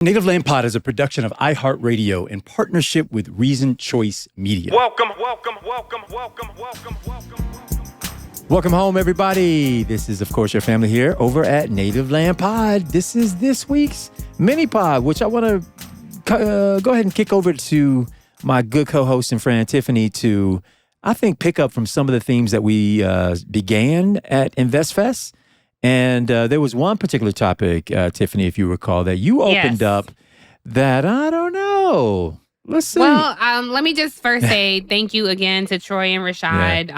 Native Land Pod is a production of iHeartRadio in partnership with Reason Choice Media. Welcome home, everybody. This is, of course, your family here over at Native Land Pod. This is this week's MiniPod, which I want to go ahead and kick over to my good co-host and friend Tiffany to, I think, pick up from some of the themes that we began at Investfest. And there was one particular topic, Tiffany, if you recall, that you opened up that, I don't know. Let's see. Well, let me just first say thank you again to Troy and Rashad,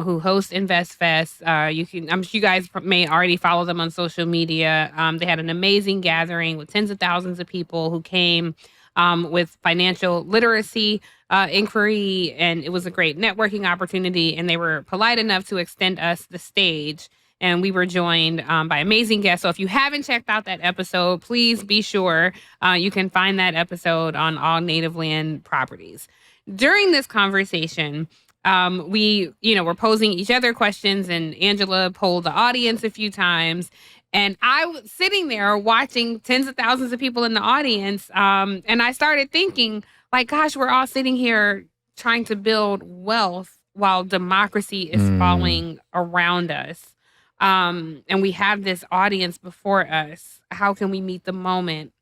who host Investfest. I'm sure you guys may already follow them on social media. They had an amazing gathering with tens of thousands of people who came with financial literacy inquiry, and it was a great networking opportunity. And they were polite enough to extend us the stage. And we were joined by amazing guests. So if you haven't checked out that episode, please be sure you can find that episode on all Native Land properties. During this conversation, we were posing each other questions, and Angela polled the audience a few times. And I was sitting there watching tens of thousands of people in the audience. And I started thinking, like, gosh, we're all sitting here trying to build wealth while democracy is falling around us. And we have this audience before us. How can we meet the moment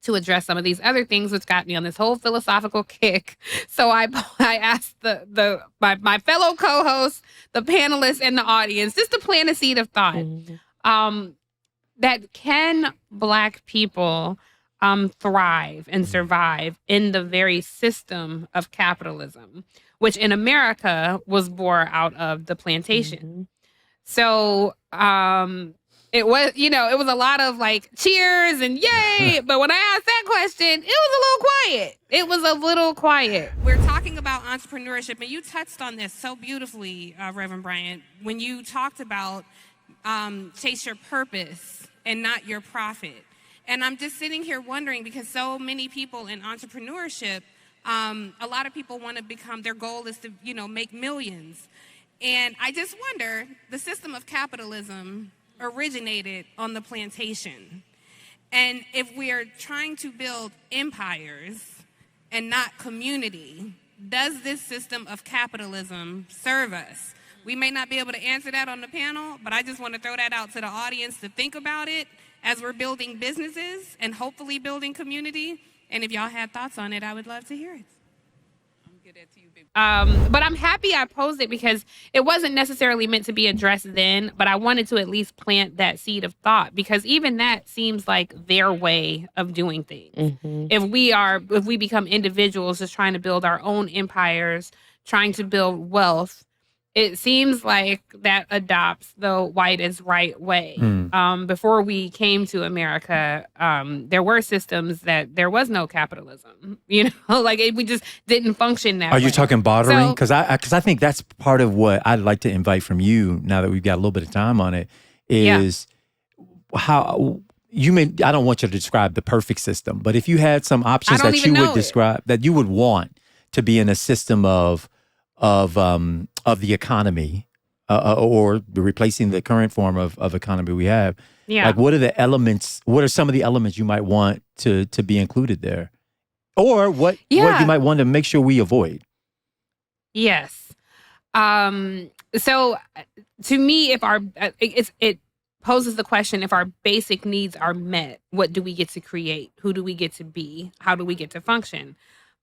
to address some of these other things, which got me on this whole philosophical kick? So I asked my fellow co-hosts, the panelists, and the audience just to plant a seed of thought. That can Black people thrive and survive in the very system of capitalism, which in America was born out of the plantation. So it was, it was a lot of like cheers and yay. But when I asked that question, it was a little quiet. We're talking about entrepreneurship, and you touched on this so beautifully, Reverend Bryant, when you talked about chase your purpose and not your profit. And I'm just sitting here wondering, because so many people in entrepreneurship, a lot of people want to become, their goal is to, make millions. And I just wonder, the system of capitalism originated on the plantation. And if we are trying to build empires and not community, does this system of capitalism serve us? We may not be able to answer that on the panel, but I just want to throw that out to the audience to think about it as we're building businesses and hopefully building community. And if y'all had thoughts on it, I would love to hear it. But I'm happy I posed it, because it wasn't necessarily meant to be addressed then, but I wanted to at least plant that seed of thought, because even that seems like their way of doing things. If we become individuals just trying to build our own empires, trying to build wealth, it seems like that adopts the white is right way. Before we came to America, there were systems that there was no capitalism. We just didn't function that way. Are you talking bartering? Because I think that's part of what I'd like to invite from you, now that we've got a little bit of time on it, is how you may, I don't want you to describe the perfect system, but if you had some options that you would describe, that you would want to be in a system of the economy, or replacing the current form of economy we have. Like, what are some of the elements you might want to be included there? Or what you might want to make sure we avoid? Yes. So to me, if it poses the question, if our basic needs are met, what do we get to create? Who do we get to be? How do we get to function?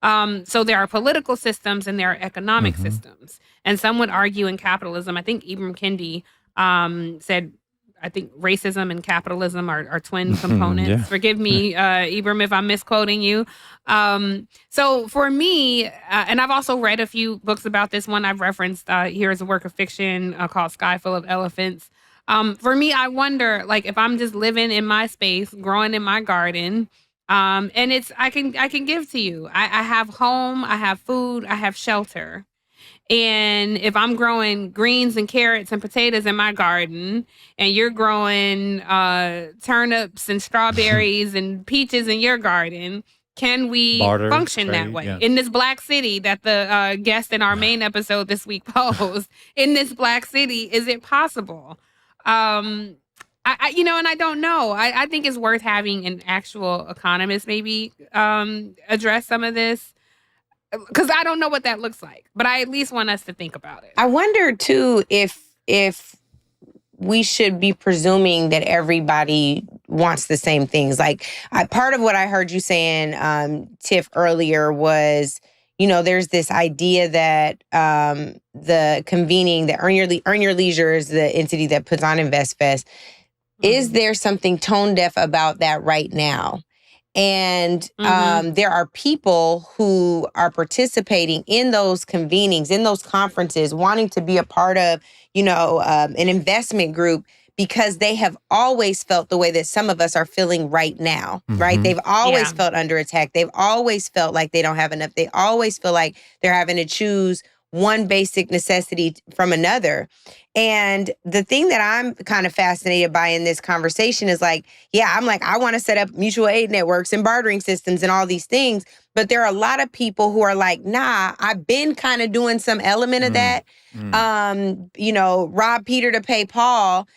So there are political systems and there are economic systems. And some would argue in capitalism, I think Ibram Kendi said, I think racism and capitalism are twin components. Forgive me, Ibram, if I'm misquoting you. So for me, and I've also read a few books about this. One I've referenced here is a work of fiction called Sky Full of Elephants. For me, I wonder, like, if I'm just living in my space, growing in my garden, and I can give to you. I have home, I have food, I have shelter. And if I'm growing greens and carrots and potatoes in my garden, and you're growing turnips and strawberries and peaches in your garden, can we function that way? Yeah. In this Black city that the guest in our main episode this week posed, in this Black city, is it possible? And I don't know. I think it's worth having an actual economist maybe address some of this, because I don't know what that looks like. But I at least want us to think about it. I wonder too if we should be presuming that everybody wants the same things. Like, part of what I heard you saying, Tiff, earlier was, there's this idea that the convening, the Earn Your Leisure is the entity that puts on Investfest. Is there something tone deaf about that right now? And there are people who are participating in those convenings, in those conferences, wanting to be a part of, an investment group, because they have always felt the way that some of us are feeling right now, right? They've always felt under attack. They've always felt like they don't have enough. They always feel like they're having to choose one basic necessity from another. And the thing that I'm kind of fascinated by in this conversation is I want to set up mutual aid networks and bartering systems and all these things. But there are a lot of people who are like, nah, I've been kind of doing some element of that. Rob Peter to pay Paul,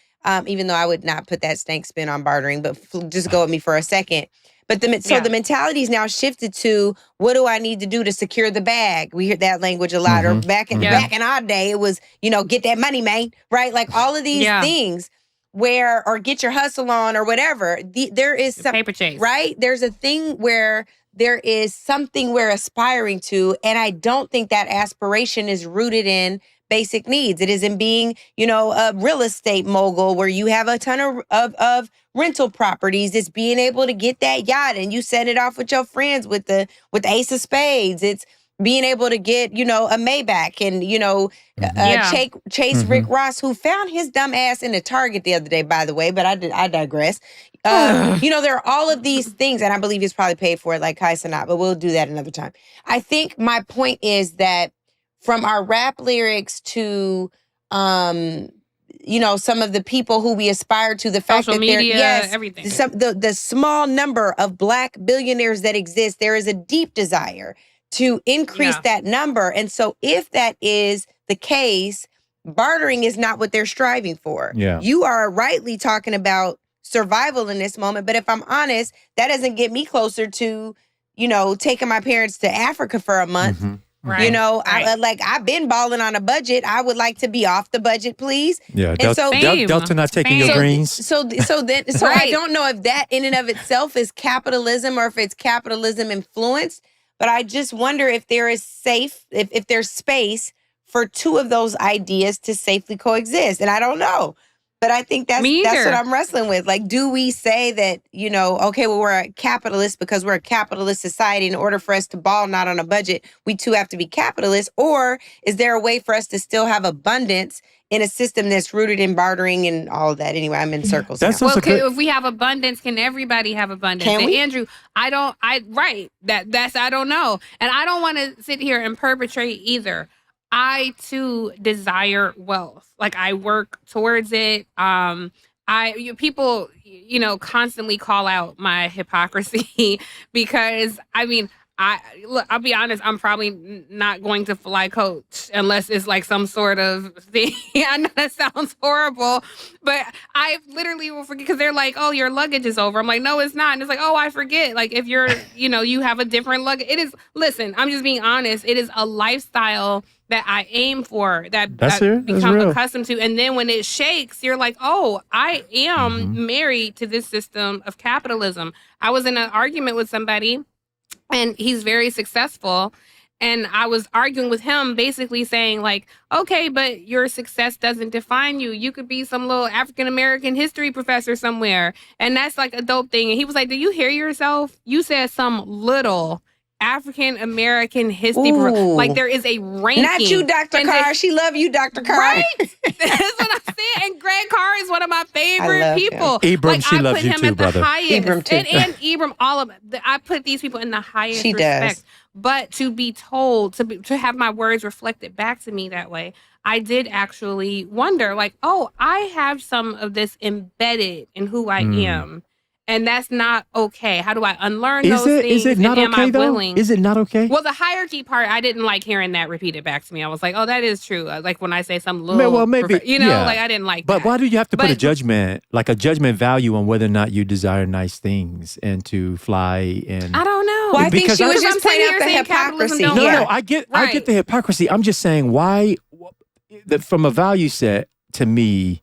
even though I would not put that stank spin on bartering, but just go with me for a second. But the mentality's now shifted to, what do I need to do to secure the bag? We hear that language a lot. Or back in our day, it was, get that money, man, right? Like all of these things or get your hustle on or whatever. There is some paper chase, right? There's a thing where there is something we're aspiring to, and I don't think that aspiration is rooted in basic needs. It is in being, a real estate mogul where you have a ton of rental properties. It's being able to get that yacht and you set it off with your friends with the Ace of Spades. It's being able to get, a Maybach and, Chase Rick Ross, who found his dumb ass in a Target the other day, by the way, but I digress. There are all of these things, and I believe he's probably paid for it like Kai Cenat, but we'll do that another time. I think my point is that from our rap lyrics to, some of the people who we aspire to, the fact social that media, everything. The small number of Black billionaires that exist, there is a deep desire to increase that number. And so if that is the case, bartering is not what they're striving for. Yeah. You are rightly talking about survival in this moment. But if I'm honest, that doesn't get me closer to, taking my parents to Africa for a month. Right. I've been balling on a budget. I would like to be off the budget, please. Yeah. And Delta not taking your greens. So I don't know if that in and of itself is capitalism or if it's capitalism influenced. But I just wonder if there is if there's space for two of those ideas to safely coexist. And I don't know. But I think that's what I'm wrestling with. Like, do we say that, we're a capitalist because we're a capitalist society. In order for us to ball not on a budget, we too have to be capitalists? Or is there a way for us to still have abundance in a system that's rooted in bartering and all of that? Anyway, I'm in circles. If we have abundance, can everybody have abundance? Can we? Andrew, I don't know. And I don't want to sit here and perpetrate either. I too desire wealth. Like, I work towards it. People, constantly call out my hypocrisy because I'll be honest, I'm probably not going to fly coach unless it's like some sort of thing. I know that sounds horrible, but I literally will forget because they're like, oh, your luggage is over. I'm like, no, it's not. And it's like, oh, I forget. Like, if you're, you have a different luggage. It is, listen, I'm just being honest. It is a lifestyle that I aim for, that I become accustomed to. And then when it shakes, you're like, oh, I am married to this system of capitalism. I was in an argument with somebody, and he's very successful. And I was arguing with him, basically saying like, okay, but your success doesn't define you. You could be some little African-American history professor somewhere. And that's like a dope thing. And he was like, do you hear yourself? You said some little African-American history. Like, there is a ranking. Not you, Dr. Carr. She love you, Dr. Carr. Right? That's what I'm saying. And Greg Carr is one of my favorite people. Ibram, she loves you too, brother. Ibram too. And Ibram, all of it. I put these people in the highest respect. Does. But to be told, to have my words reflected back to me that way, I did actually wonder, like, oh, I have some of this embedded in who I am. And that's not okay. How do I unlearn those things? Is it not and okay, am I though? willing? Is it not okay? Well, the hierarchy part, I didn't like hearing that repeated back to me. I was like, oh, that is true. Like when I say some little, Well, maybe, like I didn't like that. But why do you have to put a judgment value on whether or not you desire nice things and to fly in? I don't know. Well, I think she was just pointing out the hypocrisy. No, I get the hypocrisy. I'm just saying why, from a value set, to me,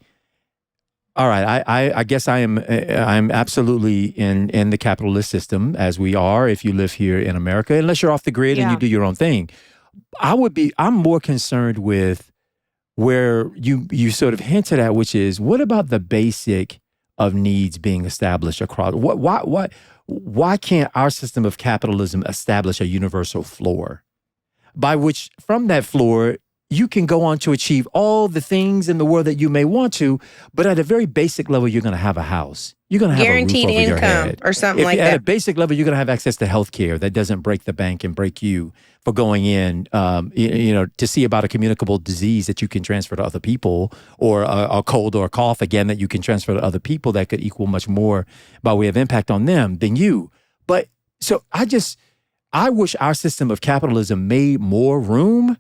all right, I guess I'm absolutely in the capitalist system, as we are if you live here in America, unless you're off the grid and you do your own thing. I'm more concerned with where you sort of hinted at, which is, what about the basic of needs being established across? Why can't our system of capitalism establish a universal floor by which, from that floor, you can go on to achieve all the things in the world that you may want to, but at a very basic level, you're going to have a house. You're going to have guaranteed a roof over income your head. Or something like that. that. At a basic level, you're going to have access to health care that doesn't break the bank and break you for going in, to see about a communicable disease that you can transfer to other people, or a cold or a cough, again, that you can transfer to other people that could equal much more by way of impact on them than you. But so I wish our system of capitalism made more room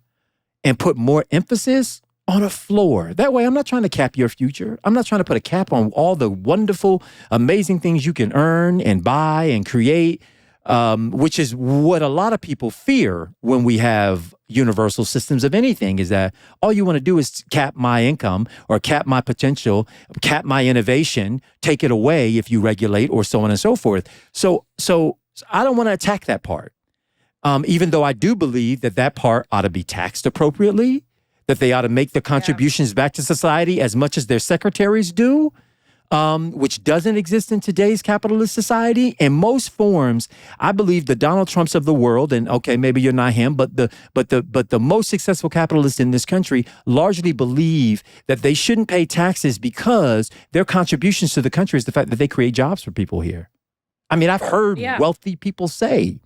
and put more emphasis on a floor. That way, I'm not trying to cap your future. I'm not trying to put a cap on all the wonderful, amazing things you can earn and buy and create, which is what a lot of people fear when we have universal systems of anything, is that all you want to do is cap my income or cap my potential, cap my innovation, take it away if you regulate, or so on and so forth. So I don't want to attack that part. Even though I do believe that part ought to be taxed appropriately, that they ought to make the contributions back to society as much as their secretaries do, which doesn't exist in today's capitalist society. In most forms, I believe the Donald Trumps of the world, and okay, maybe you're not him, but the most successful capitalists in this country largely believe that they shouldn't pay taxes because their contributions to the country is the fact that they create jobs for people here. I mean, I've heard wealthy people say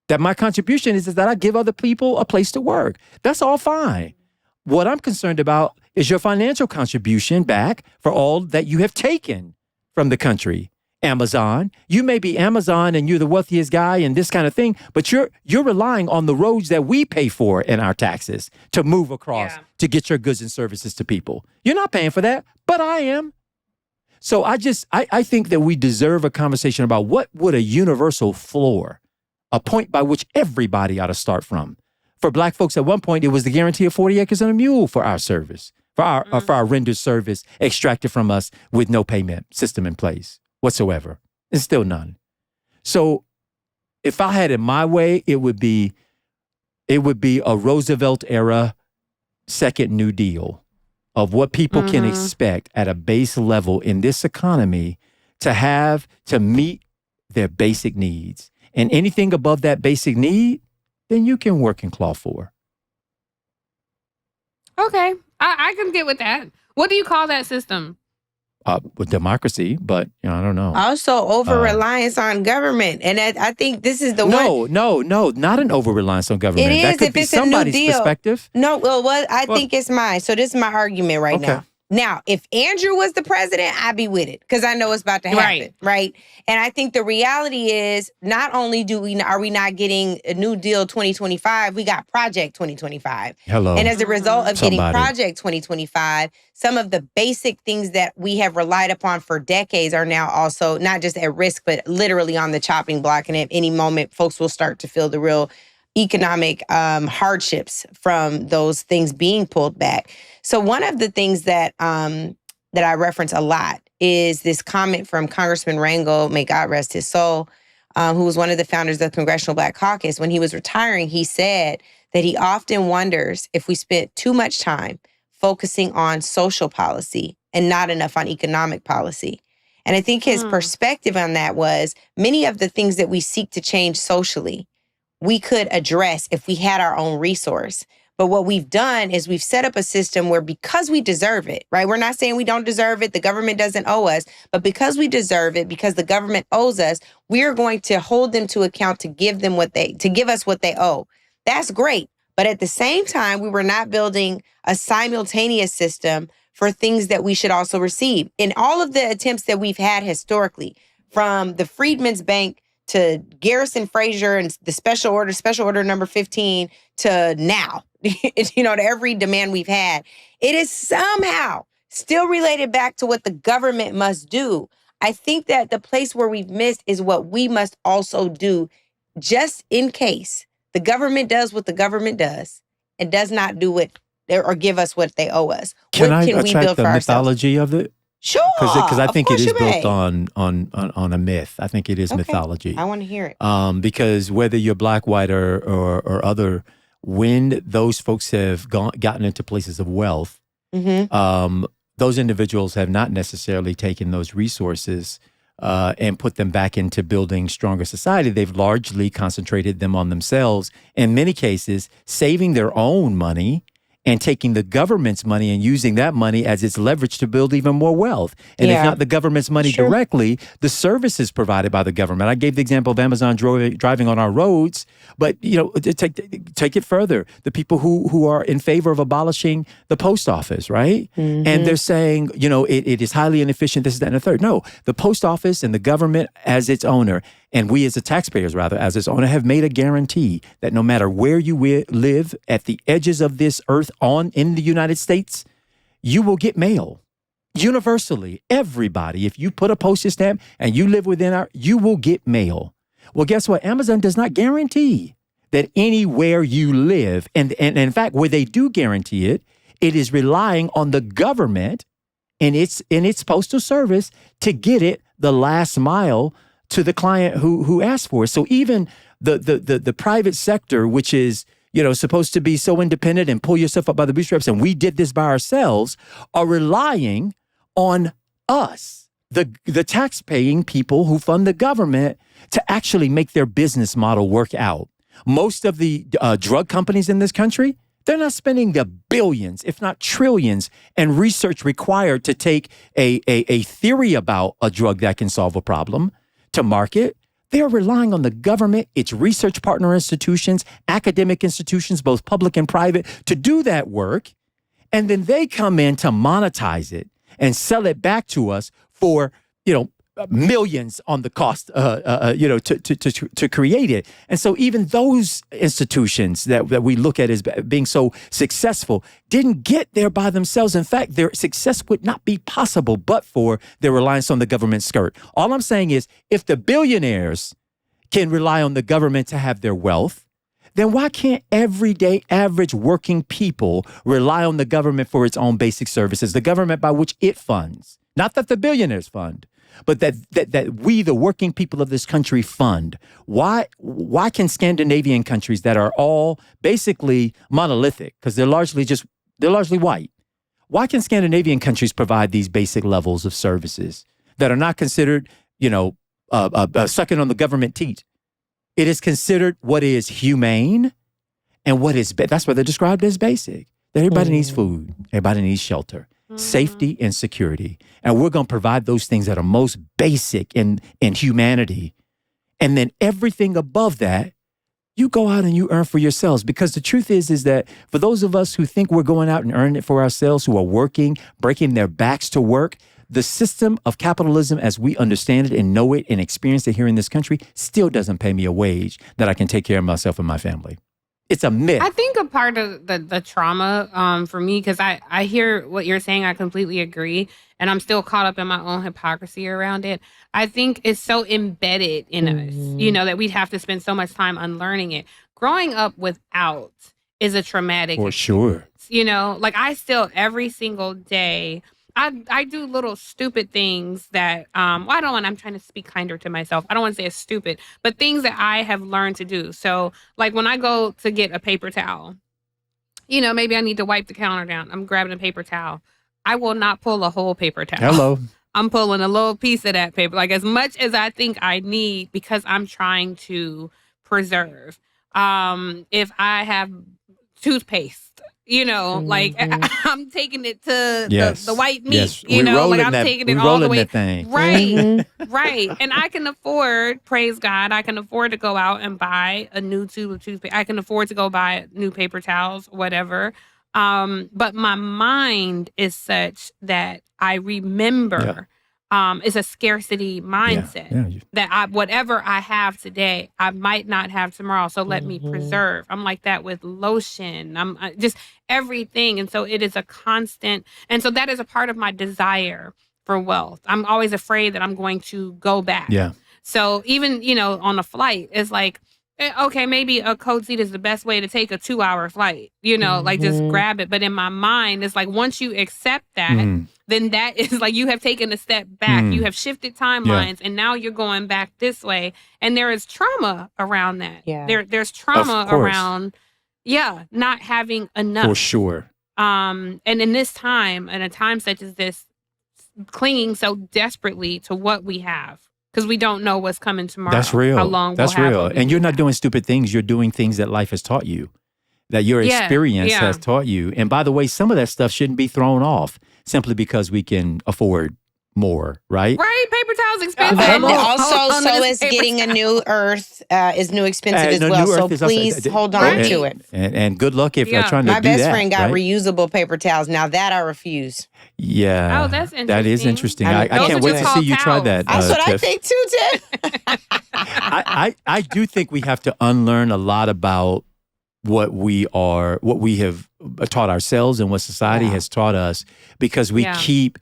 that my contribution is that I give other people a place to work. That's all fine. What I'm concerned about is your financial contribution back for all that you have taken from the country. Amazon, you may be Amazon and you're the wealthiest guy and this kind of thing, but you're relying on the roads that we pay for in our taxes to move across to get your goods and services to people. You're not paying for that, but I am. So I think that we deserve a conversation about what would a universal floor, a point by which everybody ought to start from. For Black folks, at one point, it was the guarantee of 40 acres and a mule for our service, for our rendered service extracted from us with no payment system in place whatsoever. And still none. So if I had it my way, it would be a Roosevelt era second New Deal of what people can expect at a base level in this economy to meet their basic needs. And anything above that basic need, then you can work and claw for. Okay. I can get with that. What do you call that system? With democracy, but I don't know. Also, over-reliance on government. And I think this is the one. No, not an over-reliance on government. It is, that could if be it's a new somebody's deal. Perspective. No, I think it's mine. So this is my argument right now. Now, if Andrew was the president, I'd be with it because I know it's about to happen, right? And I think the reality is not only are we not getting a New Deal 2025, we got Project 2025. Hello. And as a result of getting Project 2025, some of the basic things that we have relied upon for decades are now also not just at risk, but literally on the chopping block. And at any moment, folks will start to feel the real economic hardships from those things being pulled back. So one of the things that I reference a lot is this comment from Congressman Rangel, may God rest his soul, who was one of the founders of the Congressional Black Caucus. When he was retiring, he said that he often wonders if we spent too much time focusing on social policy and not enough on economic policy. And I think his perspective on that was many of the things that we seek to change socially, we could address if we had our own resource. But what we've done is we've set up a system where because we deserve it, right? We're not saying we don't deserve it. The government doesn't owe us. But because we deserve it, because the government owes us, we're going to hold them to account to give us what they owe. That's great. But at the same time, we were not building a simultaneous system for things that we should also receive. In all of the attempts that we've had historically, from the Freedmen's Bank to Garrison Fraser and the special order number 15 to now, to every demand we've had. It is somehow still related back to what the government must do. I think that the place where we've missed is what we must also do, just in case the government does what the government does and does not do it or give us what they owe us. Can what I can we attract build the for mythology ourselves? of it? Sure. Because I think it is built may. on a myth. I think it is mythology. I want to hear it. Because whether you're black, white, or other, when those folks have gotten into places of wealth, those individuals have not necessarily taken those resources and put them back into building stronger society. They've largely concentrated them on themselves. In many cases, saving their own money and taking the government's money and using that money as its leverage to build even more wealth. And if not the government's money directly, the services provided by the government. I gave the example of Amazon driving on our roads, but take it further. The people who are in favor of abolishing the post office, right? And they're saying, it is highly inefficient, this, that, and the third. No, the post office and the government as its owner, and we as the taxpayers, rather, as its owner, have made a guarantee that no matter where you live at the edges of this earth in the United States, you will get mail. Universally, everybody, if you put a postage stamp and you live within you will get mail. Well, guess what? Amazon does not guarantee that anywhere you live, and in fact, where they do guarantee it, it is relying on the government and its postal service to get it the last mile to the client who asked for it. So even the private sector, which is supposed to be so independent and pull yourself up by the bootstraps, and we did this by ourselves, are relying on us, the tax-paying people who fund the government, to actually make their business model work out. Most of the drug companies in this country, they're not spending the billions, if not trillions, in research required to take a theory about a drug that can solve a problem to market. They are relying on the government, its research partner institutions, academic institutions, both public and private, to do that work. And then they come in to monetize it and sell it back to us for, millions on the cost, to create it. And so even those institutions that we look at as being so successful didn't get there by themselves. In fact, their success would not be possible but for their reliance on the government skirt. All I'm saying is, if the billionaires can rely on the government to have their wealth, then why can't everyday average working people rely on the government for its own basic services, the government by which it funds? Not that the billionaires fund, but that we, the working people of this country, fund. Why can Scandinavian countries that are all basically monolithic, because they're largely white, why can Scandinavian countries provide these basic levels of services that are not considered, sucking on the government teat? It is considered what is humane and what is, that's what they're described as basic. That everybody needs food, everybody needs shelter, safety and security. And we're going to provide those things that are most basic in humanity. And then everything above that, you go out and you earn for yourselves. Because the truth is that for those of us who think we're going out and earning it for ourselves, who are working, breaking their backs to work, the system of capitalism as we understand it and know it and experience it here in this country still doesn't pay me a wage that I can take care of myself and my family. It's a myth. I think a part of the trauma for me, because I hear what you're saying, I completely agree, and I'm still caught up in my own hypocrisy around it. I think it's so embedded in us, that we'd have to spend so much time unlearning it. Growing up without is a traumatic For sure. Like I still, every single day, I do little stupid things that, I'm trying to speak kinder to myself. I don't want to say it's stupid, but things that I have learned to do. So like when I go to get a paper towel, maybe I need to wipe the counter down. I'm grabbing a paper towel. I will not pull a whole paper towel. Hello. I'm pulling a little piece of that paper, like as much as I think I need, because I'm trying to preserve. If I have toothpaste, like I'm taking it to the white meat, I'm taking it all the way. Right, right. And I can afford, praise God, I can afford to go out and buy a new tube of toothpaste. I can afford to go buy new paper towels, whatever. But my mind is such that I remember is a scarcity mindset. Yeah. That whatever I have today, I might not have tomorrow. So let me preserve. I'm like that with lotion. I'm just everything. And so it is a constant. And so that is a part of my desire for wealth. I'm always afraid that I'm going to go back. Yeah. So even, on a flight, it's like, okay, maybe a coach seat is the best way to take a 2-hour flight, like just grab it. But in my mind, it's like once you accept that, then that is like you have taken a step back. You have shifted timelines and now you're going back this way. And there is trauma around that. Yeah. There's trauma around, not having enough. For sure. And in this time, in a time such as this, clinging so desperately to what we have. Because we don't know what's coming tomorrow. That's real. How long That's we'll real. And you're not doing stupid things. You're doing things that life has taught you, that your experience has taught you. And by the way, some of that stuff shouldn't be thrown off simply because we can afford more, right? Right. Paper towels expensive. And also, so is getting a new earth is new expensive as well. So please hold on to it. And good luck if you're trying to do that. My best friend got reusable paper towels. Now that I refuse. Yeah. Oh, that's interesting. That is interesting. I can't wait to see you try that. That's what Tiff. I think too, Tiff. I do think we have to unlearn a lot about what we have taught ourselves and what society has taught us, because we keep,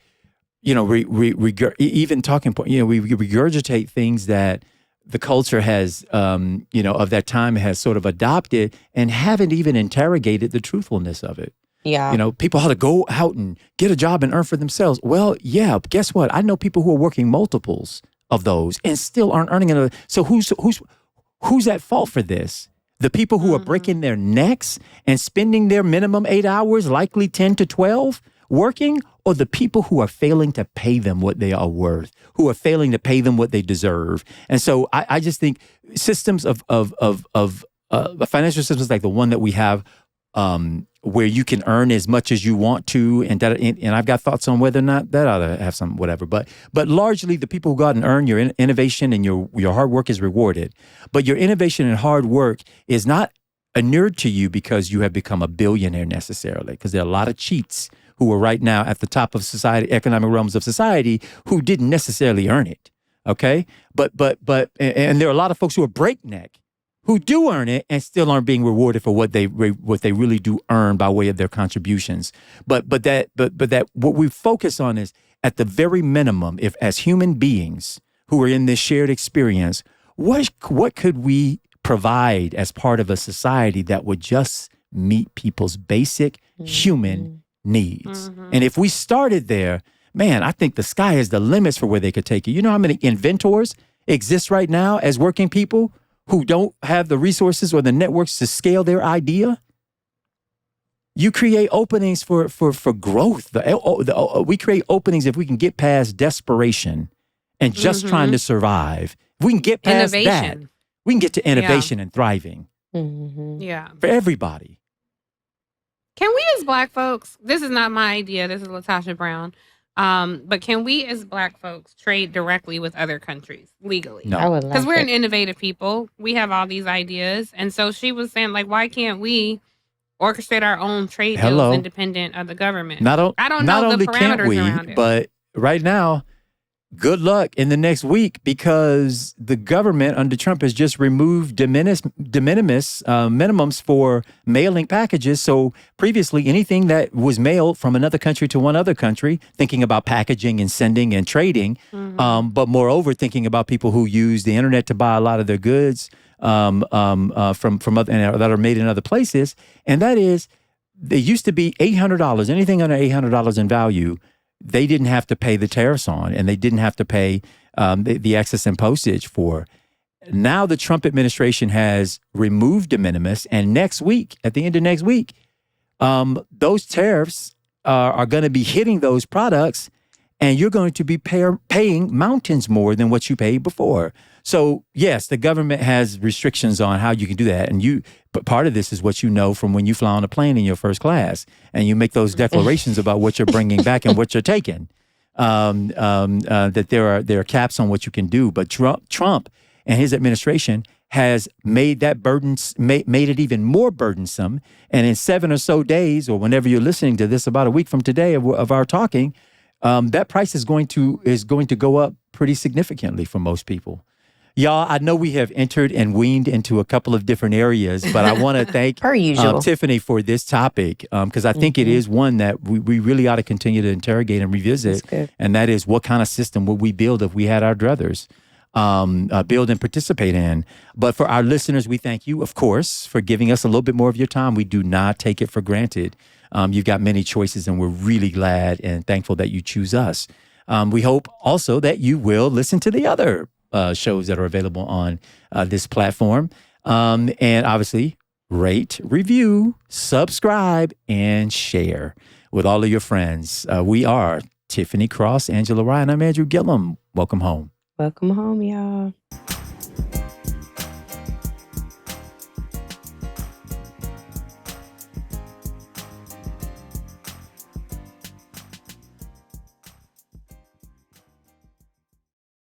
even talking point, we regurgitate things that the culture has, of that time has sort of adopted and haven't even interrogated the truthfulness of it. Yeah. People ought to go out and get a job and earn for themselves. Well, yeah, guess what? I know people who are working multiples of those and still aren't earning enough. So who's at fault for this? The people who are breaking their necks and spending their minimum 8 hours, likely 10 to 12, working, or the people who are failing to pay them what they are worth, who are failing to pay them what they deserve? And so I just think systems of financial systems like the one that we have, where you can earn as much as you want to, and I've got thoughts on whether or not that ought to have some whatever. But largely, the people who go out and earn, your innovation and your hard work is rewarded. But your innovation and hard work is not inured to you because you have become a billionaire necessarily. Because there are a lot of cheats who are right now at the top of society, economic realms of society, who didn't necessarily earn it. Okay, but there are a lot of folks who are breakneck, who do earn it and still aren't being rewarded for what they really do earn by way of their contributions. But what we focus on is, at the very minimum, if as human beings who are in this shared experience, what could we provide as part of a society that would just meet people's basic human needs? And if we started there, man, I think the sky is the limits for where they could take it. You know how many inventors exist right now as working people who don't have the resources or the networks to scale their idea? You create openings for growth. We create openings if we can get past desperation and just trying to survive. If we can get past that, we can get to innovation and thriving. Yeah. For everybody. Can we as Black folks, this is not my idea, this is Latasha Brown, but can we as Black folks trade directly with other countries legally? No. Because we're an innovative people. We have all these ideas. And so she was saying, like, why can't we orchestrate our own trade deals independent of the government? I don't know the parameters around it. But right now, good luck in the next week, because the government under Trump has just removed de minimis minimums for mailing packages. So previously, anything that was mailed from another country to one other country, thinking about packaging and sending and trading, but moreover, thinking about people who use the internet to buy a lot of their goods from other, that are made in other places. And that is, they used to be $800, anything under $800 in value, they didn't have to pay the tariffs on, and they didn't have to pay the excess and postage for. Now the Trump administration has removed de minimis, and next week, at the end of next week, those tariffs are going to be hitting those products, and you're going to be paying mountains more than what you paid before. So yes, the government has restrictions on how you can do that. But part of this is what you know from when you fly on a plane in your first class and you make those declarations about what you're bringing back and what you're taking, that there are caps on what you can do. But Trump and his administration has made that made it even more burdensome. And in 7 or so days, or whenever you're listening to this, about a week from today of our talking, that price is going to go up pretty significantly for most people. Y'all, I know we have entered and weaned into a couple of different areas, but I want to thank per usual Tiffany for this topic because I think it is one that we really ought to continue to interrogate and revisit. And that is, what kind of system would we build if we had our druthers build and participate in? But for our listeners, we thank you, of course, for giving us a little bit more of your time. We do not take it for granted. You've got many choices, and we're really glad and thankful that you choose us. We hope also that you will listen to the other shows that are available on this platform. And obviously, rate, review, subscribe, and share with all of your friends. We are Tiffany Cross, Angela Ryan. I'm Andrew Gillum. Welcome home. Welcome home, y'all.